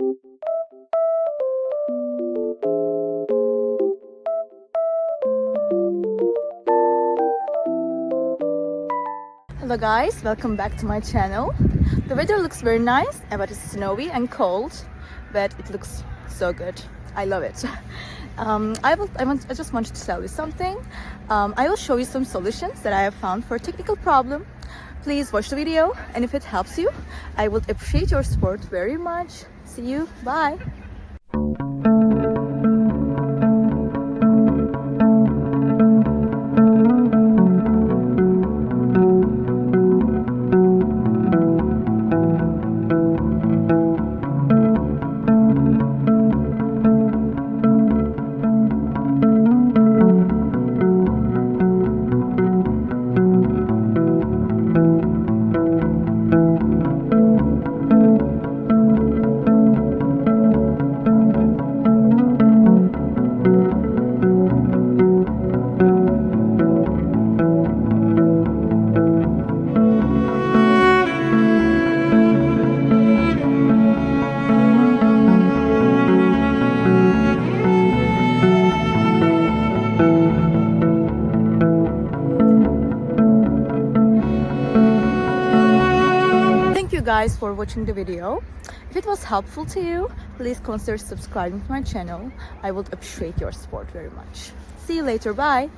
Hello guys, welcome back to my channel. The weather looks very nice, but it's snowy and cold, but it looks so good. I love it. I just wanted to tell you something. I will show you some solutions that I have found for a technical problem. Please watch the video, and if it helps you, I would appreciate your support very much. See you, bye. Guys for watching the video. If it was helpful to you, please consider subscribing to my channel. I would appreciate your support very much. See you later, bye.